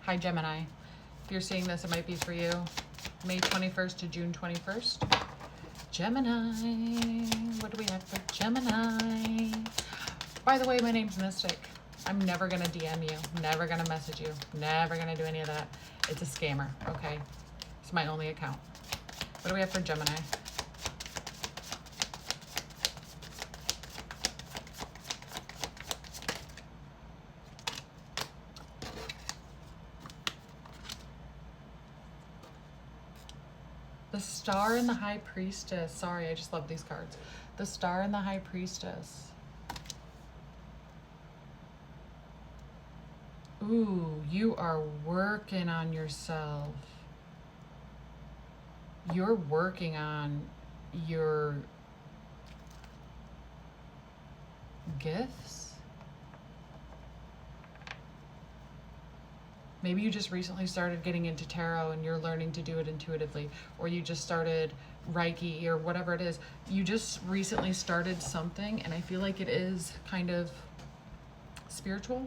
Hi, Gemini. If you're seeing this, it might be for you. May 21st to June 21st. Gemini. What do we have for Gemini? By the way, my name's Mystic. I'm never going to DM you. Never going to message you. Never going to do any of that. It's a scammer, okay? It's my only account. What do we have for Gemini? The Star and the High Priestess. Sorry, I just love these cards. The Star and the High Priestess. Ooh, you are working on yourself. You're working on your gifts. Maybe you just recently started getting into tarot and you're learning to do it intuitively, or you just started Reiki or whatever it is. You just recently started something, and I feel like it is kind of spiritual,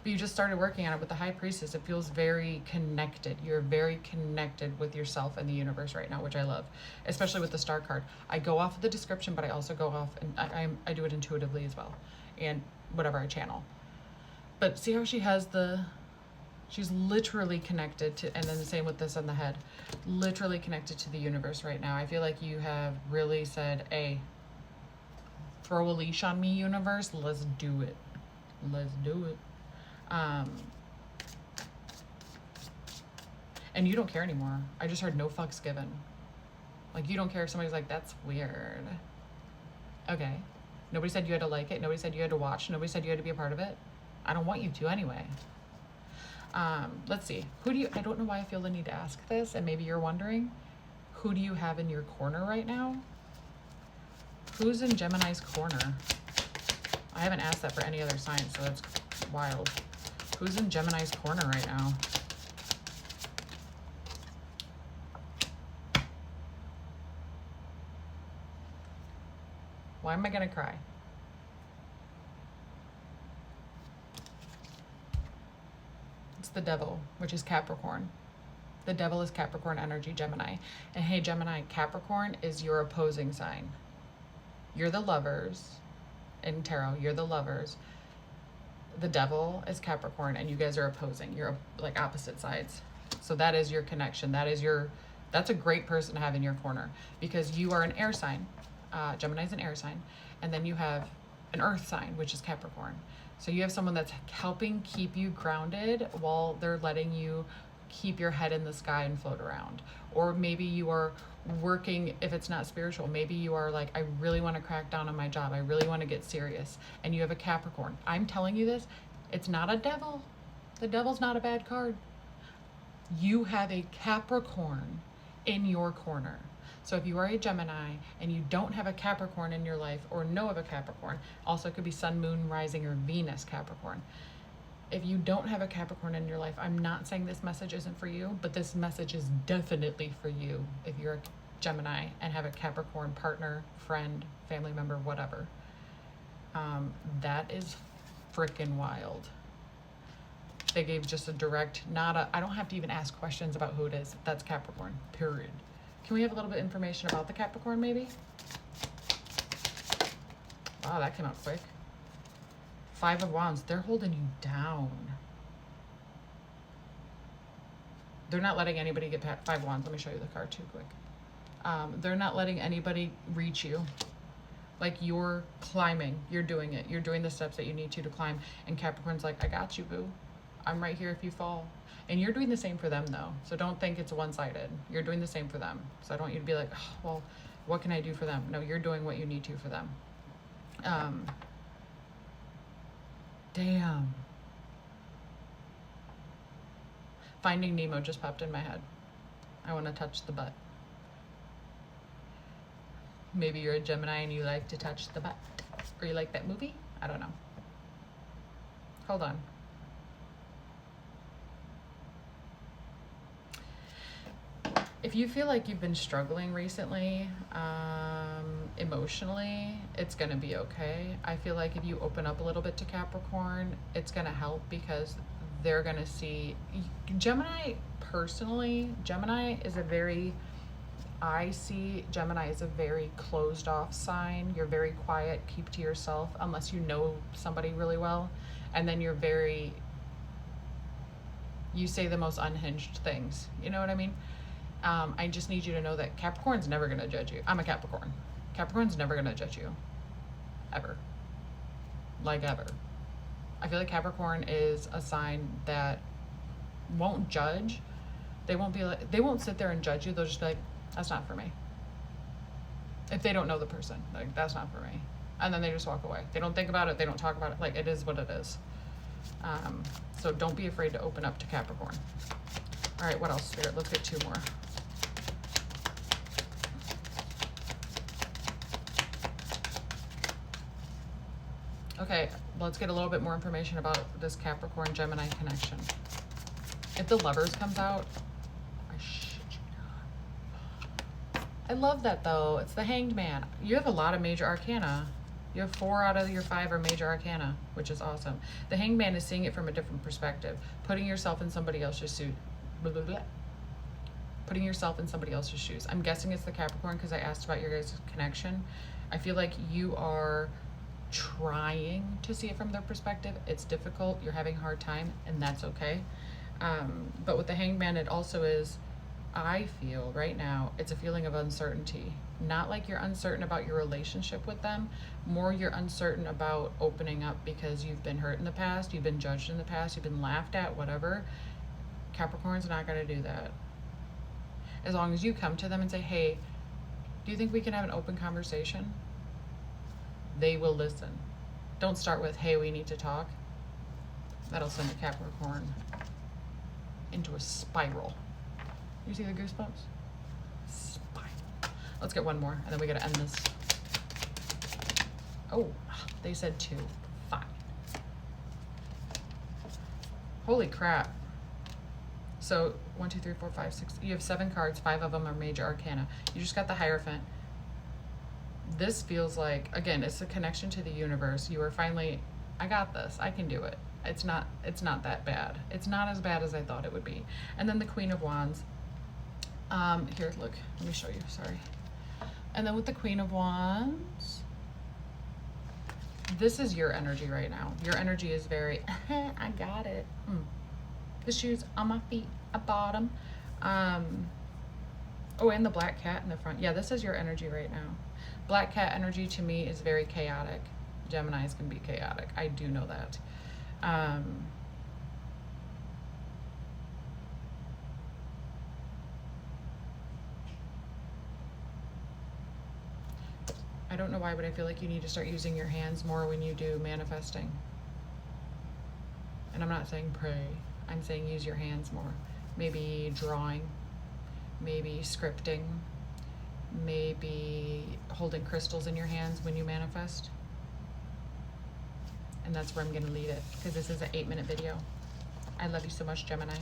but you just started working on it with the High Priestess. It feels very connected. You're very connected with yourself and the universe right now, which I love, especially with the Star card. I go off of the description, but I also go off and I do it intuitively as well, and whatever I channel. But see how she has she's literally connected to, and then the same with this on the head, literally connected to the universe right now. I feel like you have really said, hey, throw a leash on me, universe. Let's do it. Let's do it. And you don't care anymore. I just heard no fucks given. Like, you don't care if somebody's like, that's weird. Okay. Nobody said you had to like it. Nobody said you had to watch. Nobody said you had to be a part of it. I don't want you to anyway. Let's see. I don't know why I feel the need to ask this, and maybe you're wondering, who do you have in your corner right now? Who's in Gemini's corner? I haven't asked that for any other sign, so that's wild. Who's in Gemini's corner right now? Why am I gonna cry? The Devil, which is Capricorn. The Devil is Capricorn energy, Gemini. And hey, Gemini, Capricorn is your opposing sign. You're the Lovers in tarot. You're the Lovers. The Devil is Capricorn, and you guys are opposing. You're like opposite sides. So that is your connection. That's a great person to have in your corner, because you are an air sign. Gemini's an air sign. And then you have an earth sign, which is Capricorn. So you have someone that's helping keep you grounded while they're letting you keep your head in the sky and float around. Or maybe you are working, if it's not spiritual, maybe you are like, I really want to crack down on my job. I really want to get serious. And you have a Capricorn. I'm telling you this, it's not a devil. The devil's not a bad card. You have a Capricorn in your corner. So if you are a Gemini and you don't have a Capricorn in your life, or know of a Capricorn, also it could be Sun, Moon, Rising, or Venus Capricorn. If you don't have a Capricorn in your life, I'm not saying this message isn't for you, but this message is definitely for you if you're a Gemini and have a Capricorn partner, friend, family member, whatever. That is freaking wild. They gave just a direct, I don't have to even ask questions about who it is. That's Capricorn, period. Can we have a little bit of information about the Capricorn, maybe? Wow, that came out quick. 5 of Wands. They're holding you down. They're not letting anybody get past 5 Wands. Let me show you the card too quick. They're not letting anybody reach you. Like, you're climbing. You're doing it. You're doing the steps that you need to climb. And Capricorn's like, I got you, boo. I'm right here if you fall. And you're doing the same for them, though. So don't think it's one-sided. You're doing the same for them. So I don't want you to be like, oh, well, what can I do for them? No, you're doing what you need to for them. Damn. Finding Nemo just popped in my head. I want to touch the butt. Maybe you're a Gemini and you like to touch the butt. Or you like that movie? I don't know. Hold on. If you feel like you've been struggling recently, emotionally, it's gonna be okay. I feel like if you open up a little bit to Capricorn, it's gonna help, because they're gonna see Gemini. Personally, Gemini is a very, I see Gemini is a very closed off sign. You're very quiet, keep to yourself unless you know somebody really well, and then you're very, you say the most unhinged things, you know what I mean? I just need you to know that Capricorn's never gonna judge you. I'm a Capricorn. Capricorn's never gonna judge you, ever, like ever. I feel like Capricorn is a sign that won't judge. They won't be like, they won't sit there and judge you. They'll just be like, that's not for me. If they don't know the person, like, that's not for me. And then they just walk away. They don't think about it. They don't talk about it. Like, it is what it is. So don't be afraid to open up to Capricorn. All right, what else, Spirit? Let's get 2 more. Okay, let's get a little bit more information about this Capricorn Gemini connection. If the Lovers comes out, I shit you not. I love that though. It's the Hanged Man. You have a lot of major arcana. You have 4 out of your 5 are major arcana, which is awesome. The Hanged Man is seeing it from a different perspective, putting yourself in somebody else's suit. Blah, blah, blah. Putting yourself in somebody else's shoes. I'm guessing it's the Capricorn because I asked about your guys' connection. I feel like you are trying to see it from their perspective. It's difficult. You're having a hard time, and that's okay. But with the Hanged Man, it also is, I feel right now, it's a feeling of uncertainty. Not like you're uncertain about your relationship with them, more you're uncertain about opening up because you've been hurt in the past, you've been judged in the past, you've been laughed at, whatever. Capricorn's not going to do that. As long as you come to them and say, hey, do you think we can have an open conversation? They will listen. Don't start with, hey, we need to talk. That'll send a Capricorn into a spiral. You see the goosebumps? Spiral. Let's get 1 more, and then we gotta end this. Oh, they said 2. Fine. Holy crap. So 1, 2, 3, 4, 5, 6. You have 7 cards. 5 of them are major arcana. You just got the Hierophant. This feels like, again, it's a connection to the universe. You are finally, I got this. I can do it. It's not that bad. It's not as bad as I thought it would be. And then the Queen of Wands. Here, look. Let me show you. Sorry. And then with the Queen of Wands, this is your energy right now. Your energy is very, I got it. The shoes on my feet. I bought them. Oh, and the black cat in the front. Yeah, this is your energy right now. Black cat energy to me is very chaotic. Geminis can be chaotic. I do know that. I don't know why, but I feel like you need to start using your hands more when you do manifesting. And I'm not saying pray. I'm saying use your hands more. Maybe drawing, maybe scripting, maybe holding crystals in your hands when you manifest. And that's where I'm going to leave it, because this is an 8-minute video. I love you so much, Gemini.